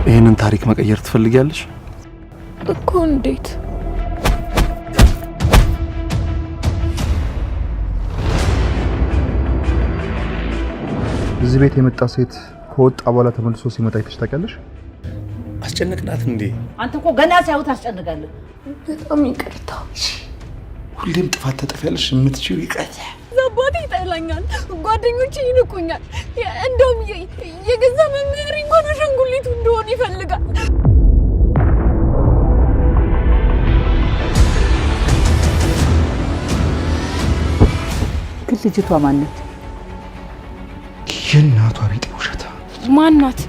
ይሄንን ታሪክ መቀየር ትፈልጊያለሽ? እኮ እንዴት? እዚህ ቤት የመጣ ሴት ከወጣ በኋላ ተመልሶ ሲመጣ አይተሽ ታውቂያለሽ? አስጨነቅናት እንዴ? አንተ እኮ ገና ሲያዩ ታስጨንቃለህ። በጣም ይቅርታ። ሁሌም ጥፋት ተጠፊያለሽ። የምትችይው ይቅርታ። አባቴ ይጠላኛል፣ ጓደኞቼ ይንቁኛል። እንደውም የገዛ መምህሬ እንኳን አሻንጉሊቱ እንደሆነ ይፈልጋል። ግን ልጅቷ ማነች? የእናቷ ቤት ውሸታ ማናት?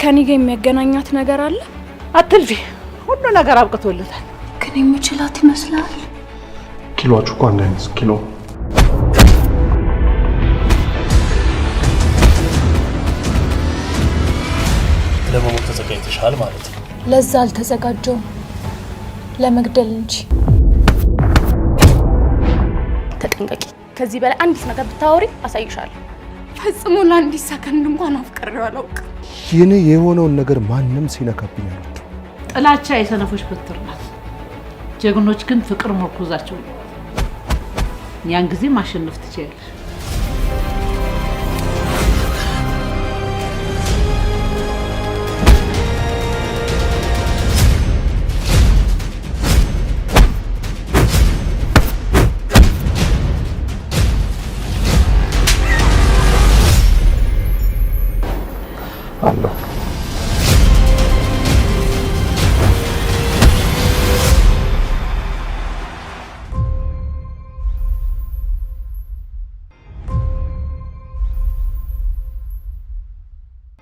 ከኔ ጋር የሚያገናኛት ነገር አለ? አትልፊ፣ ሁሉ ነገር አብቅቶለታል። ግን የምችላት ይመስላል። ኪሎአችሁ እኮ አንድ አይነት ኪሎ። ለመሞት ተዘጋጅተሻል ማለት ነው? ለዛ አልተዘጋጀውም፣ ለመግደል እንጂ። ተጠንቀቂ። ከዚህ በላይ አንዲት ነገር ብታወሪ አሳይሻለሁ። ፈጽሞ ለአንዲት ሰከንድ እንኳን አፍቅሬው አላውቅም። የኔ የሆነውን ነገር ማንም ሲነካብኝ አልወድም። ጥላቻ የሰነፎች በትር ናት። ጀግኖች ግን ፍቅር መርኩዛቸው ነው። ያን ጊዜ ማሸነፍ ትችያለሽ።